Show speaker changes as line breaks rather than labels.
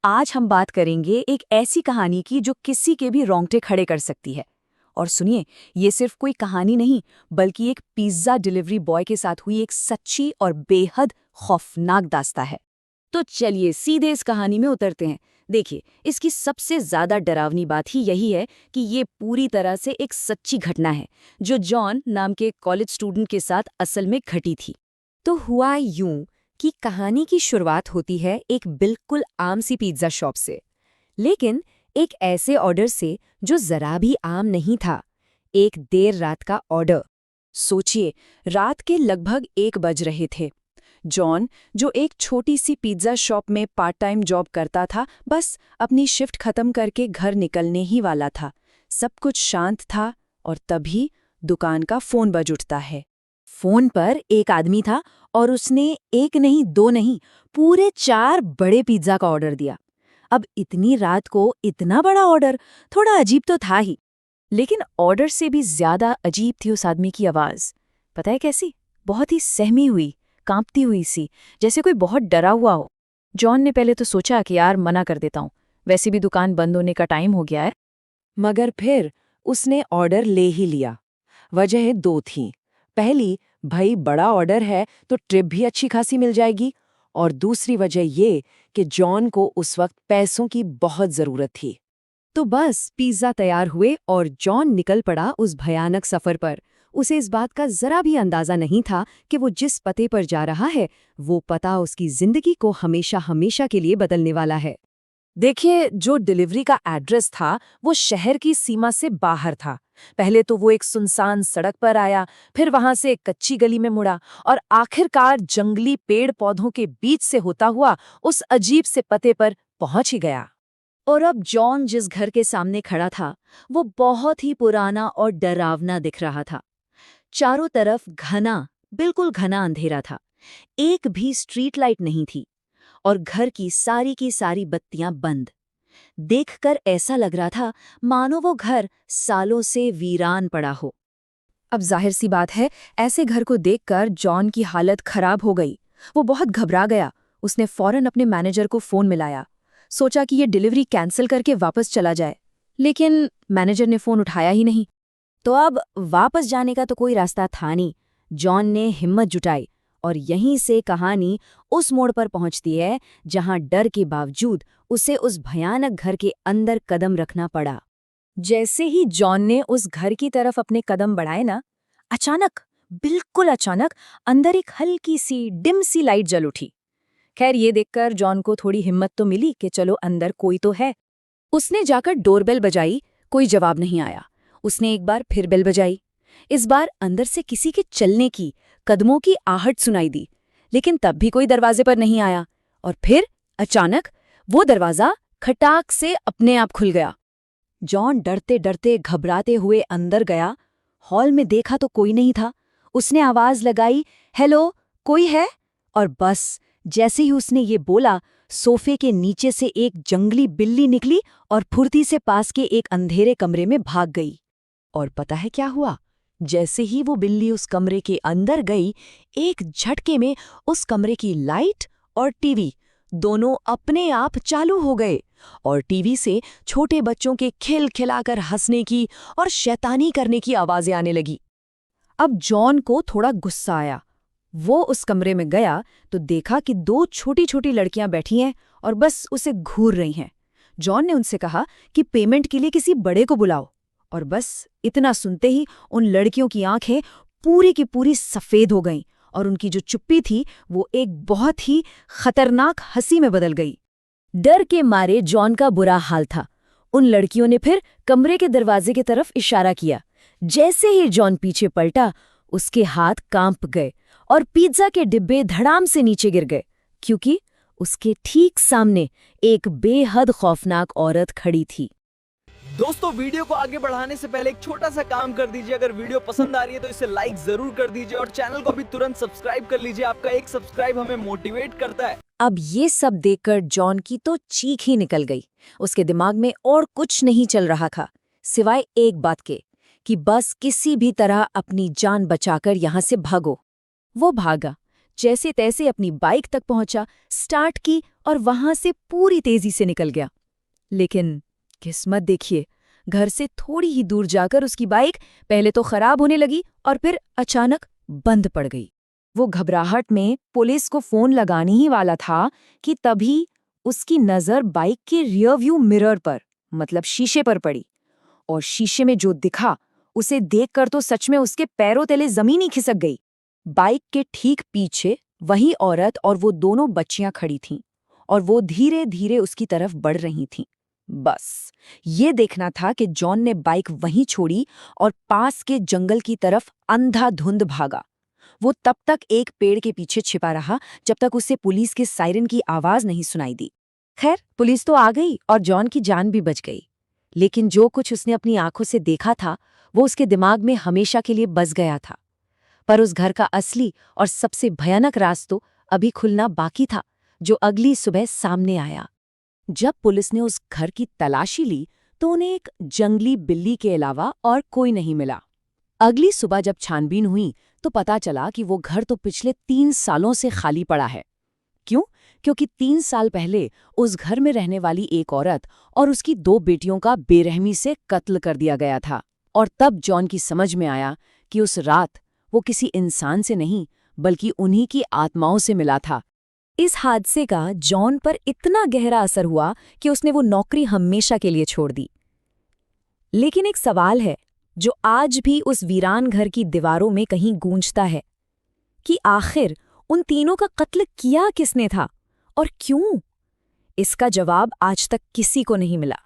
आज हम बात करेंगे एक ऐसी कहानी की जो किसी के भी रोंगटे खड़े कर सकती है। और सुनिए, ये सिर्फ कोई कहानी नहीं, बल्कि एक पिज्ज़ा डिलीवरी बॉय के साथ हुई एक सच्ची और बेहद खौफनाक दास्तां है। तो चलिए सीधे इस कहानी में उतरते हैं। देखिए, इसकी सबसे ज़्यादा डरावनी बात ही यही है कि ये पूरी तरह से एक सच्ची घटना है, जो जॉन नाम के कॉलेज स्टूडेंट के साथ असल में घटी थी।
तो हुआ यूं कि कहानी की शुरुआत होती है एक बिल्कुल आम सी पिज्ज़ा शॉप से, लेकिन एक ऐसे ऑर्डर से जो ज़रा भी आम नहीं था। एक देर रात का ऑर्डर।
सोचिए, रात के लगभग 1 बज रहे थे। जॉन, जो एक छोटी सी पिज्ज़ा शॉप में पार्ट टाइम जॉब करता था, बस अपनी शिफ्ट खत्म करके घर निकलने ही वाला था। सब कुछ शांत था और तभी दुकान का फ़ोन बज उठता है।
फ़ोन पर एक आदमी था और उसने एक नहीं, दो नहीं, पूरे 4 बड़े पिज्ज़ा का ऑर्डर दिया। अब इतनी रात को इतना बड़ा ऑर्डर थोड़ा अजीब तो था ही,
लेकिन ऑर्डर से भी ज़्यादा अजीब थी उस आदमी की आवाज़। पता है कैसी? बहुत ही सहमी हुई, कांपती हुई सी, जैसे कोई बहुत डरा हुआ हो। जॉन ने पहले तो सोचा कि यार मना कर देता हूँ, वैसे भी दुकान बंद होने का टाइम हो गया है।
मगर फिर उसने ऑर्डर ले ही लिया। वजह 2 थीं। पहली, भाई बड़ा ऑर्डर है तो ट्रिप भी अच्छी खासी मिल जाएगी, और दूसरी वजह ये कि जॉन को उस वक्त पैसों की बहुत ज़रूरत थी। तो बस पिज़्ज़ा तैयार हुए और जॉन निकल पड़ा उस भयानक सफ़र पर। उसे इस बात का ज़रा भी अंदाज़ा नहीं था कि वो जिस पते पर जा रहा है, वो पता उसकी ज़िंदगी को हमेशा हमेशा के लिए बदलने वाला है।
देखिए, जो डिलीवरी का एड्रेस था वो शहर की सीमा से बाहर था। पहले तो वो एक सुनसान सड़क पर आया, फिर वहां से एक कच्ची गली में मुड़ा और आखिरकार जंगली पेड़ पौधों के बीच से होता हुआ उस अजीब से पते पर पहुंच ही गया। और अब जॉन जिस घर के सामने खड़ा था, वो बहुत ही पुराना और डरावना दिख रहा था। चारों तरफ घना, बिल्कुल घना अंधेरा था। एक भी स्ट्रीट लाइट नहीं थी और घर की सारी बत्तियां बंद। देखकर ऐसा लग रहा था मानो वो घर सालों से वीरान पड़ा हो। अब जाहिर सी बात है, ऐसे घर को देखकर जॉन की हालत खराब हो गई। वो बहुत घबरा गया। उसने फौरन अपने मैनेजर को फोन मिलाया। सोचा कि ये डिलीवरी कैंसिल करके वापस चला जाए, लेकिन मैनेजर ने फोन उठाया ही नहीं। तो अब वापस जाने का तो कोई रास्ता था नहीं। जॉन ने हिम्मत जुटाई और यहीं से कहानी उस मोड़ पर पहुंचती है जहां डर के बावजूद उसे उस भयानक घर के अंदर कदम रखना पड़ा। जैसे ही जॉन ने उस घर की तरफ अपने कदम बढ़ाए ना, अचानक, बिल्कुल अचानक, अंदर एक हल्की सी डिम सी लाइट जल उठी। खैर, ये देखकर जॉन को थोड़ी हिम्मत तो मिली कि चलो अंदर कोई तो है। उसने जाकर डोरबेल बजाई, कोई जवाब नहीं आया। उसने एक बार फिर बेल बजाई। इस बार अंदर से किसी के चलने की, कदमों की आहट सुनाई दी, लेकिन तब भी कोई दरवाजे पर नहीं आया। और फिर अचानक वो दरवाजा खटाक से अपने आप खुल गया। जॉन डरते डरते घबराते हुए अंदर गया। हॉल में देखा तो कोई नहीं था। उसने आवाज लगाई, हेलो, कोई है? और बस जैसे ही उसने ये बोला, सोफे के नीचे से एक जंगली बिल्ली निकली और फुर्ती से पास के एक अंधेरे कमरे में भाग गई। और पता है क्या हुआ? जैसे ही वो बिल्ली उस कमरे के अंदर गई, एक झटके में उस कमरे की लाइट और टीवी दोनों अपने आप चालू हो गए और टीवी से छोटे बच्चों के खिलखिलाकर हंसने की और शैतानी करने की आवाजें आने लगी। अब जॉन को थोड़ा गुस्सा आया। वो उस कमरे में गया तो देखा कि 2 छोटी-छोटी लड़कियां बैठी हैं और बस उसे घूर रही हैं। जॉन ने उनसे कहा कि पेमेंट के लिए किसी बड़े को बुलाओ। और बस इतना सुनते ही उन लड़कियों की आंखें पूरी की पूरी सफ़ेद हो गईं और उनकी जो चुप्पी थी वो एक बहुत ही खतरनाक हंसी में बदल गई। डर के मारे जॉन का बुरा हाल था। उन लड़कियों ने फिर कमरे के दरवाजे की तरफ इशारा किया। जैसे ही जॉन पीछे पलटा, उसके हाथ कांप गए और पिज्जा के डिब्बे धड़ाम से नीचे गिर गए, क्योंकि उसके ठीक सामने एक बेहद खौफनाक औरत खड़ी थी।
दोस्तों, वीडियो को आगे बढ़ाने से पहले एक छोटा सा काम कर दीजिए। अगर वीडियो पसंद आ रही है तो इसे लाइक जरूर कर दीजिए और चैनल को भी तुरंत सब्सक्राइब कर लीजिए। आपका एक सब्सक्राइब हमें मोटिवेट करता है।
अब ये सब देखकर जॉन की तो चीख ही निकल गई। उसके दिमाग में और कुछ नहीं चल रहा था सिवाय एक बात के कि बस किसी भी तरह अपनी जान बचाकर यहां से भागो। वो भागा, जैसे तैसे अपनी बाइक तक पहुंचा, स्टार्ट की और वहां से पूरी तेजी से निकल गया। लेकिन किस्मत देखिए, घर से थोड़ी ही दूर जाकर उसकी बाइक पहले तो खराब होने लगी और फिर अचानक बंद पड़ गई। वो घबराहट में पुलिस को फोन लगाने ही वाला था कि तभी उसकी नजर बाइक के रियर व्यू मिरर पर, मतलब शीशे पर पड़ी। और शीशे में जो दिखा उसे देखकर तो सच में उसके पैरों तले जमीन ही खिसक गई। बाइक के ठीक पीछे वही औरत और वो दोनों बच्चियां खड़ी थीं और वो धीरे धीरे उसकी तरफ बढ़ रही थीं। बस ये देखना था कि जॉन ने बाइक वहीं छोड़ी और पास के जंगल की तरफ अंधाधुंध भागा। वो तब तक एक पेड़ के पीछे छिपा रहा जब तक उसे पुलिस के सायरन की आवाज नहीं सुनाई दी। खैर, पुलिस तो आ गई और जॉन की जान भी बच गई। लेकिन जो कुछ उसने अपनी आंखों से देखा था वो उसके दिमाग में हमेशा के लिए बस गया था। पर उस घर का असली और सबसे भयानक राज तो अभी खुलना बाकी था, जो अगली सुबह सामने आया। जब पुलिस ने उस घर की तलाशी ली तो उन्हें एक जंगली बिल्ली के अलावा और कोई नहीं मिला। अगली सुबह जब छानबीन हुई तो पता चला कि वो घर तो पिछले 3 सालों से खाली पड़ा है। क्यों? क्योंकि 3 साल पहले उस घर में रहने वाली एक औरत और उसकी 2 बेटियों का बेरहमी से कत्ल कर दिया गया था। और तब जॉन की समझ में आया कि उस रात वो किसी इंसान से नहीं बल्कि उन्हीं की आत्माओं से मिला था। इस हादसे का जॉन पर इतना गहरा असर हुआ कि उसने वो नौकरी हमेशा के लिए छोड़ दी। लेकिन एक सवाल है जो आज भी उस वीरान घर की दीवारों में कहीं गूंजता है कि आखिर उन तीनों का कत्ल किया किसने था और क्यों? इसका जवाब आज तक किसी को नहीं मिला।